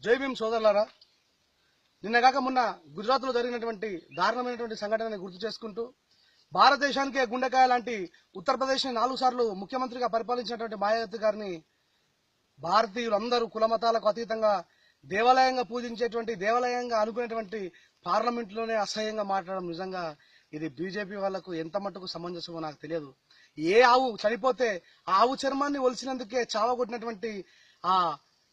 జై భీమ్ సోదరులారా, నిన్నగాక మొన్న గుజరాత్ లో జరిగినటువంటి దారుణమైనటువంటి సంఘటనని గుర్తు చేసుకుంటూ భారతదేశానికే గుండెకాయ లాంటి ఉత్తరప్రదేశ్ ని 4 సార్లు ముఖ్యమంత్రిగా పరిపాలించినటువంటి మాయావతి గారిని భారతీయులందరూ కులమతాలకు అతీతంగా దేవాలయంగా పూజించేటువంటి దేవాలయంగా అనుకునేటువంటి పార్లమెంట్ లోనే అసహ్యంగా మాట్లాడడం నిజంగా ఇది బీజేపీ వాళ్లకు ఎంత మట్టుకు సమంజసమో నాకు తెలియదు. ఏ ఆవు చనిపోతే ఆ ఆవు చర్మాన్ని ఒలిసినందుకే చావగొట్టినటువంటి ఆ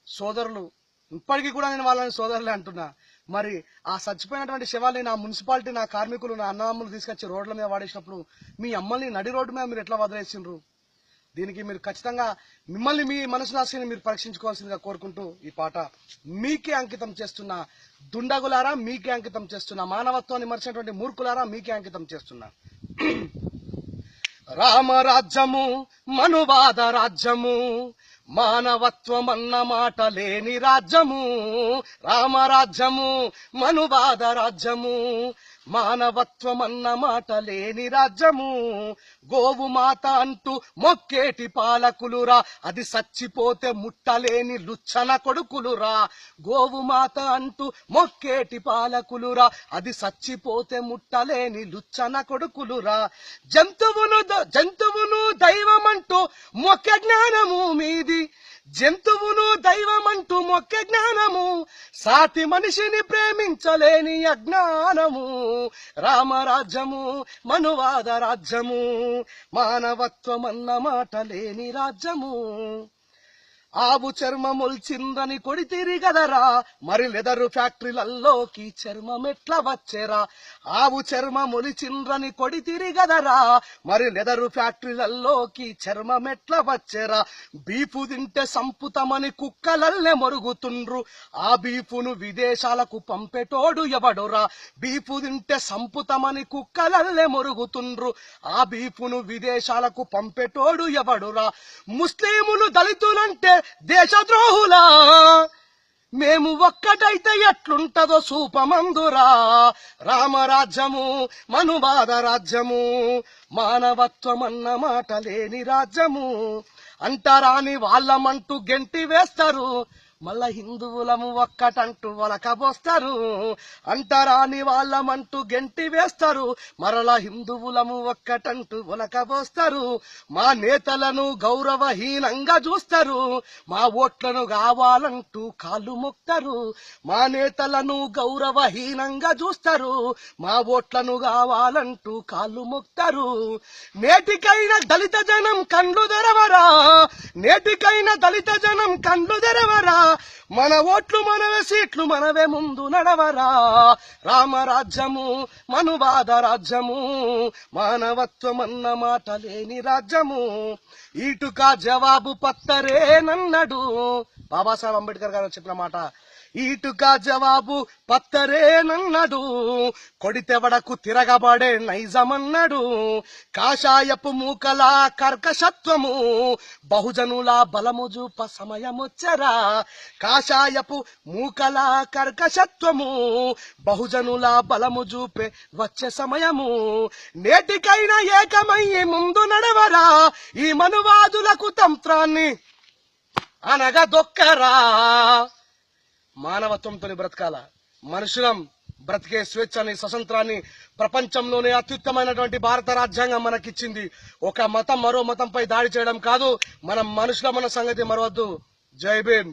సోదరులు ఇప్పటికీ కూడా నేను వాళ్ళని సోదరులే అంటున్నా. మరి ఆ చచ్చిపోయినటువంటి శవాల్ని నా మున్సిపాలిటీ, నా కార్మికులు, నా అన్నదమ్ములు తీసుకొచ్చి రోడ్ల మీద వాడేసినప్పుడు మీ అమ్మల్ని నడి రోడ్డు మీద మీరు ఎట్లా వదిలేసిండ్రు? దీనికి మీరు ఖచ్చితంగా మిమ్మల్ని మీ మనసులాశని మీరు పరీక్షించుకోవాల్సిందిగా కోరుకుంటూ ఈ పాట మీకే అంకితం చేస్తున్నా. దుండగులారా మీకే అంకితం చేస్తున్నా. మానవత్వాన్ని మర్చినటువంటి మూర్ఖులారా మీకే అంకితం చేస్తున్నా. రామరాజ్యము మనువాద రాజ్యము, మానవత్వం అన్న మాట లేని రాజ్యము. రామరాజ్యము మనువాద రాజ్యము, మానవత్వం అన్న మాట లేని రాజ్యము. గోవు మాత అంటూ మొక్కేటి పాలకులురా, అది సచ్చిపోతే ముట్టలేని లుచ్చన కొడుకులురా. గోవు మాత అంటూ మొక్కేటి పాలకులురా, అది సచ్చిపోతే ముట్టలేని లుచ్చన కొడుకులురా. జంతువును దైవమంటూ మొక్క జ్ఞానము మీది, జంతువును దైవమంటూ మొక్క జ్ఞానము, సాటి మనిషిని ప్రేమించలేని అజ్ఞానము. రామరాజ్యము మనువాద రాజ్యము, మానవత్వం అన్న మాట లేని రాజ్యము. ఆవు చర్మముల్చిందని కొడితిరి గదరా, మరి లెదరు ఫ్యాక్టరీలలోకి చర్మం ఎట్లా వచ్చేరా. ఆవు చర్మములిచిండ్రని కొడితిరి గదరా, మరి లెదరు ఫ్యాక్టరీలలోకి చర్మం ఎట్లా వచ్చేరా. బీఫు తింటే సంపుతమని కుక్కలల్లే మరుగుతుండ్రు, ఆ బీఫును విదేశాలకు పంపెటోడు ఎవడురా. బీఫు తింటే సంపుతమని కుక్కలల్లే మరుగుతుండ్రు, ఆ బీఫును విదేశాలకు పంపెటోడు ఎవడురా. ముస్లిములు దళితులంటే దేశద్రోహులా, మేము ఒక్కటైతే ఎట్లుంటదో సూపమందురా. రామరాజ్యము మనువాద రాజ్యము, మానవత్వం అన్న మాట లేని రాజ్యము. అంటరాని వాళ్ళమంటూ గెంటి వేస్తారు, మళ్ళా హిందువులము ఒక్కటంటూ ఒలకబోస్తారు. అంటరాని వాళ్ళమంటూ గెంటి వేస్తారు, మరలా హిందువులము ఒక్కటంటూ ఒలకబోస్తారు. మా నేతలను గౌరవహీనంగా చూస్తారు, మా ఓట్లను కావాలంటూ కాళ్ళు మొక్తారు. మా నేతలను గౌరవహీనంగా చూస్తారు, మా ఓట్లను కావాలంటూ కాళ్ళు మొక్తారు. నేటికైనా దళిత జనం కండ్లు తెరవరా, నేటికైనా దళిత జనం కండ్లు తెరవరా. మన ఓట్లు మనవే, సీట్లు మనవే, ముందు నడవరా. రామరాజ్యము మనువాద రాజ్యము, మానవత్వం అన్న మాట లేని రాజ్యము. ఈటుక జవాబు పత్తరేనన్నాడు బాబాసాహెబ్ అంబేద్కర్ గారు చెప్పిన మాట. ఈటుక జవాబు పత్తరేనన్నాడు, కొడితెవడకు తిరగబడే నైజమన్నాడు. కాషాయపు మూకల కర్కశత్వము, బహుజనుల బలము చూప సమయమొచ్చరా. కాషాయపు మూకల కర్కశత్వము, బహుజనుల బలము చూపే వచ్చే సమయము. నేటికైనా ఏకమయ్యి ముందు నడవరా, ఈ మనువాదులకు తంత్రాన్ని అనగా దొక్కరా. మానవత్వంతో బ్రతకాల, మనుషులం బ్రతికే స్వేచ్ఛని, స్వతంత్రాన్ని ప్రపంచంలోనే అత్యుత్తమైనటువంటి భారత రాజ్యాంగం మనకిచ్చింది. ఒక మతం మరో మతంపై దాడి చేయడం కాదు. మనం మనుషుల మన సంగతి మరవద్దు. జై భీమ్.